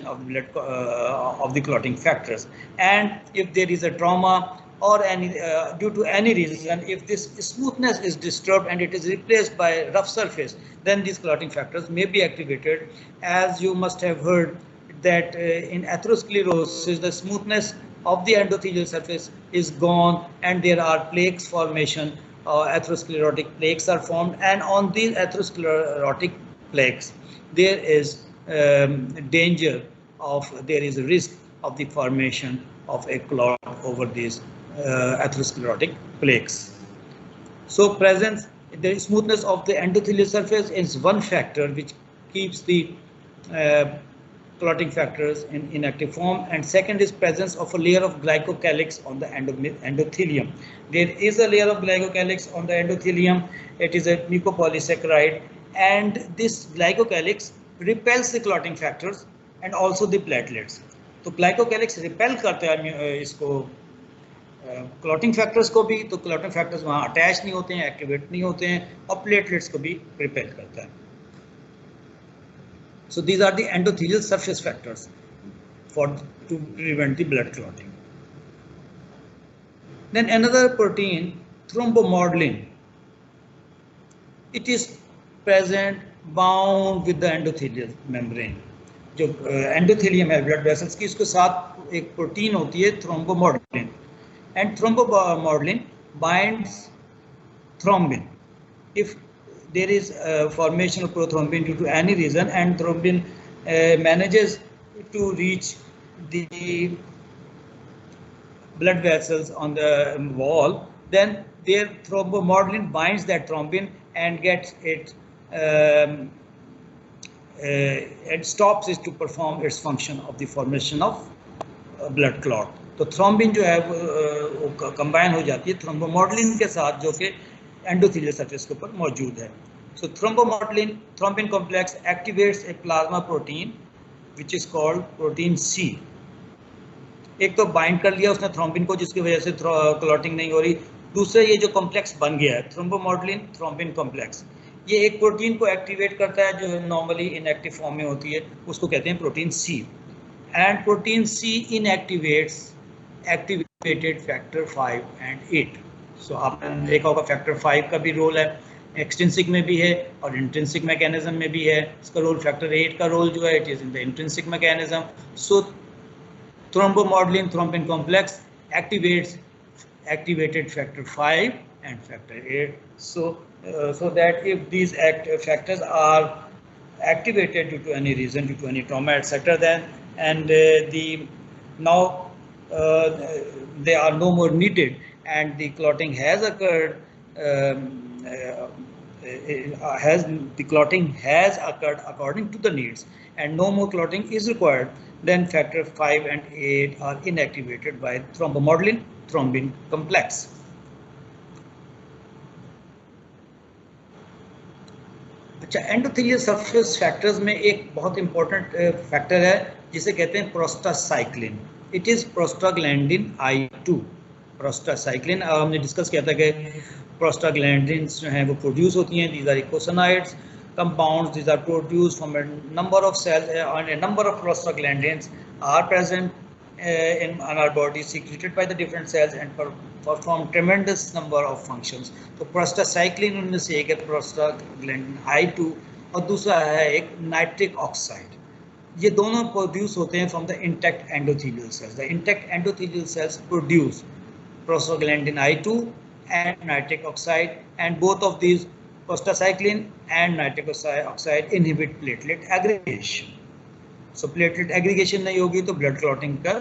formation of blood of the clotting factors. And if there is a trauma or any due to any reason, if this smoothness is disturbed and it is replaced by rough surface, then these clotting factors may be activated. As you must have heard that in atherosclerosis, the smoothness of the endothelial surface is gone and there are plaques formation. Atherosclerotic plaques are formed, and on these atherosclerotic plaques there is danger of, there is a risk of the formation of a clot over these atherosclerotic plaques. So presence, the smoothness of the endothelial surface is one factor which keeps the clotting factors in inactive form, and second is presence of a layer of glycocalyx on the endothelium. There is a layer of glycocalyx on the endothelium. It is a mucopolysaccharide, and this glycocalyx repels the clotting factors and also the platelets. तो glycocalyx repel करता है इसको clotting factors को भी, तो clotting factors वहाँ attach नहीं होते हैं, एक्टिवेट नहीं होते हैं, और प्लेटलेट्स को भी रिपेल करता है. So these are the endothelial surface factors to prevent the blood clotting. Then another protein, thrombomodulin. It is present bound with the endothelial membrane. जो endothelium है blood vessels की, इसके साथ एक प्रोटीन होती है thrombomodulin, and thrombomodulin binds thrombin. If there is formation of prothrombin due to any reason, and thrombin manages to reach the blood vessels on the wall, then their thrombomodulin binds that thrombin and gets it and stops it to perform its function of the formation of blood clot. तो thrombin जो है वो combine हो जाती है थ्रोम्बोमोडुलिन के साथ, जो कि एंडोथेलियल सरफेस के ऊपर मौजूद है. So thrombomodulin, thrombin complex activates a plasma protein which is called protein C. एक तो बाइंड कर लिया उसने थ्रोम्बिन को, जिसकी वजह से क्लॉटिंग नहीं हो रही. दूसरा ये जो कॉम्प्लेक्स बन गया है थ्रोम्बोमोडुलिन थ्रोम्बिन कॉम्प्लेक्स, ये एक प्रोटीन को एक्टिवेट करता है जो नॉर्मली इनएक्टिव फॉर्म में होती है, उसको कहते हैं protein C. And protein C inactivates activated factor 5 and 8. So आपने देखा होगा फैक्टर 5 का भी रोल है, एक्सट्रिंसिक में भी है और इंट्रिंसिक मैकेनिज्म में भी है. इसका रोल फैक्टर 8 का रोल जो है it is in the intrinsic mechanism. So thrombomodulin thrombin complex activated factor 5 and factor 8. So that if these factors are activated due to any reason, due to any trauma, etc., then and now they are no more needed and the clotting has occurred. The clotting has occurred according to the needs and no more clotting is required, then factor 5 and 8 are inactivated by thrombomodulin thrombin complex. अच्छा, endothelial surface factors में एक बहुत important factor है जिसे कहते हैं prostacyclin. It is prostaglandin I2. Prostacyclin हमने discuss किया था कि प्रोस्टाग्लैंडिन्स जो हैं वो प्रोड्यूस होती हैं. These are eicosanoids compounds. These are produced from a number of cells, and a number of prostaglandins are present in our body, secreted by the different cells and perform tremendous number of functions. तो prostacyclin उनमें से एक है prostaglandin I2 और दूसरा है एक nitric oxide. ये दोनों प्रोड्यूस होते हैं from the intact endothelial cells. The intact endothelial cells produce prostaglandin I2 and nitric oxide, and both of these prostacyclin and nitric oxide inhibit platelet aggregation. So platelet aggregation नहीं होगी तो blood clotting का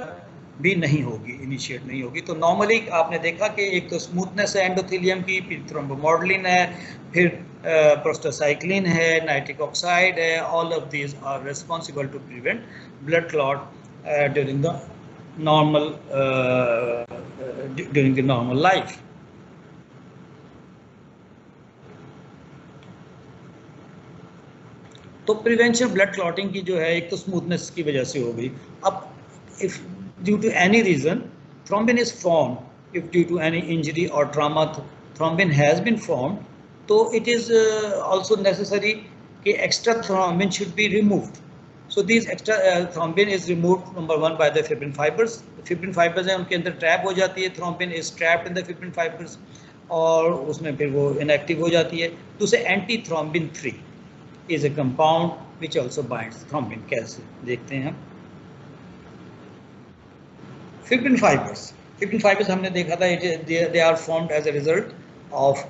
भी नहीं होगी, initiate नहीं होगी. तो नॉर्मली आपने देखा कि एक तो स्मूथनेस है एंडोथेलियम की, फिर थ्रोम्बोमोडुलिन है, फिर प्रोस्टासाइक्लिन है, नाइट्रिक ऑक्साइड है. All of these are responsible to prevent blood clot during the normal life. तो प्रिवेंशन ब्लड क्लॉटिंग की जो है एक तो स्मूथनेस की वजह से हो गई. अब if due to any reason thrombin is form, if due to any injury और trauma thrombin has been form, तो इट इज आल्सो नेसेसरी कि extra thrombin should be removed. So these extra thrombin is removed, number one, by the fibrin fibers. Fibrin fibers हैं उनके अंदर trap हो जाती है, thrombin is trapped in the fibrin fibers और उसमें फिर वो inactive हो जाती है. दूसरे anti thrombin 3 is a compound which also binds thrombin. कैसे देखते हैं हम. Fibrin fibers हमने देखा था, they are formed as a result of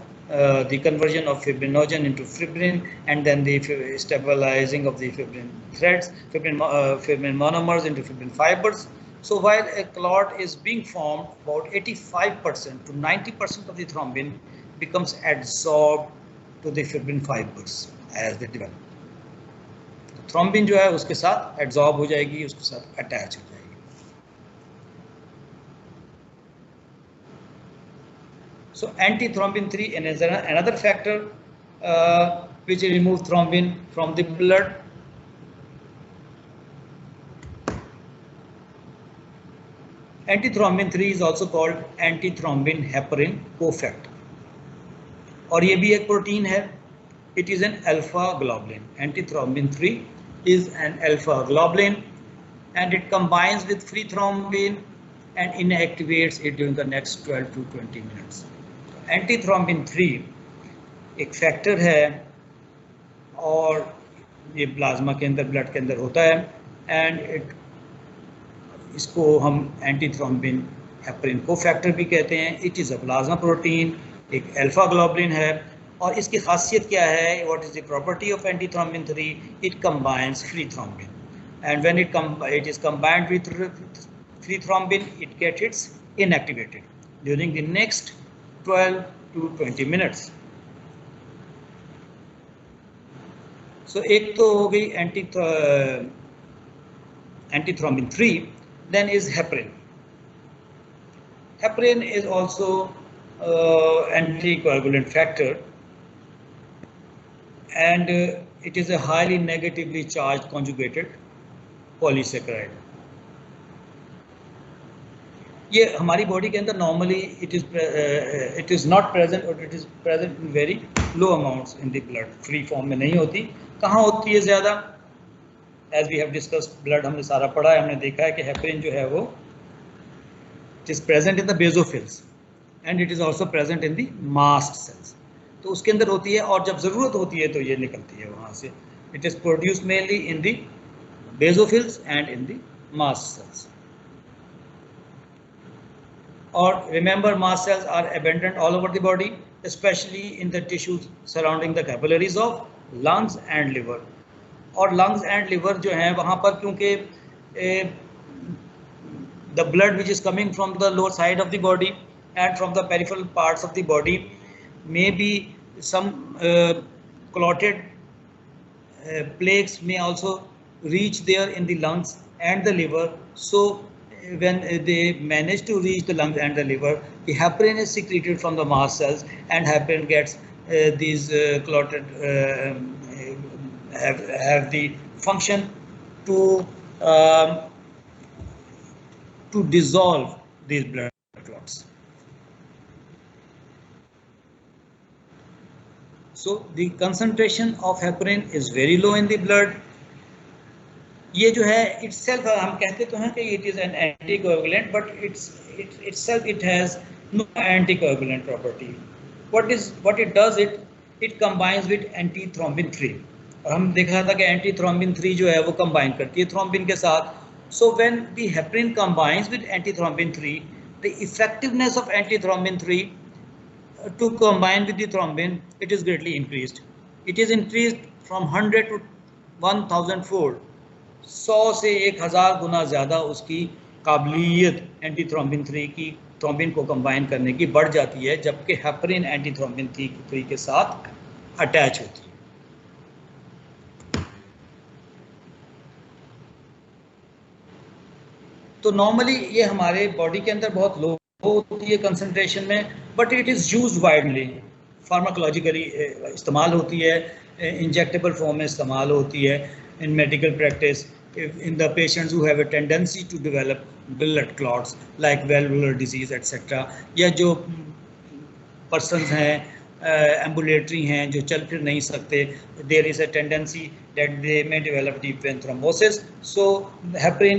the conversion of fibrinogen into fibrin and then the stabilizing of the fibrin threads, fibrin monomers into fibrin fibers. So while a clot is being formed, about 85% to 90% of the thrombin becomes adsorbed to the fibrin fibers as they develop. Thrombin जो है उसके साथ adsorb हो जाएगी, उसके साथ attach हो जाएगी. So antithrombin 3 is another factor which removes thrombin from the blood. Antithrombin 3 is also called antithrombin heparin cofactor. और ये भी एक प्रोटीन है. It is an alpha globulin. Antithrombin 3 is an alpha globulin and it combines with free thrombin and inactivates it during the next 12 to 20 minutes. Antithrombin 3 एक factor है और ये plasma के अंदर, ब्लड के अंदर होता है एंड इसको हम एंटीथ्रोम्बिन हेपरिन कोफैक्टर भी कहते हैं. It is a plasma protein, एक अल्फा ग्लोबुलिन है और इसकी खासियत क्या है? What is the property of antithrombin 3? It combines free thrombin and when it is combined with free thrombin it gets its inactivated during the next 12 to 20 minutes. So एक तो हो गई antithrombin 3, then is heparin. Heparin is also anticoagulant factor and it is a highly negatively charged conjugated polysaccharide. ये हमारी body के अंदर normally it is not present और it is present in very low amounts in the blood. Free form में नहीं होती. कहाँ होती है ज़्यादा? As we have discussed blood हमने सारा पढ़ा है, हमने देखा है कि हेपरिन जो है वो it is present in the basophils and it is also present in the mast cells. तो उसके अंदर होती है और जब ज़रूरत होती है तो ये निकलती है वहाँ से. It is produced mainly in the basophils and in the mast cells. Or remember, mast cells are abundant all over the body, especially in the tissues surrounding the capillaries of lungs and liver. और lungs and liver जो हैं वहाँ पर क्योंकि the blood which is coming from the lower side of the body and from the peripheral parts of the body may be some clotted plaques may also reach there in the lungs and the liver. So when they manage to reach the lungs and the liver, the heparin is secreted from the mast cells and heparin gets these clotted have the function to dissolve these blood clots. So the concentration of heparin is very low in the blood. ये जो है itself हम कहते तो हैं कि it is an anticoagulant, but itself it has no anticoagulant property. What it does, it combines with antithrombin 3 और हम देखा था कि antithrombin 3 जो है वो combine करती है thrombin के साथ. So when the heparin combines with antithrombin 3, the effectiveness of antithrombin 3 to combine with the thrombin, it is greatly increased. It is increased from 100 to 1000 fold. 100 से 1000 गुना ज़्यादा उसकी काबिलियत एंटीथ्रोम्बिन 3 की थ्रोम्बिन को कंबाइन करने की बढ़ जाती है, जबकि हेपरिन एंटीथ्रोम्बिन 3 के साथ अटैच होती है. तो नॉर्मली ये हमारे बॉडी के अंदर बहुत लो होती है कंसंट्रेशन में, but it is used widely. Pharmacologically इस्तेमाल होती है, इंजेक्टेबल फॉर्म में इस्तेमाल होती है in medical practice in the patients who have a tendency to develop blood clots like valvular disease etc. या जो persons हैं एम्बुलेटरी हैं, जो चल फिर नहीं सकते, there is a tendency that they may develop deep vein thrombosis. So heparin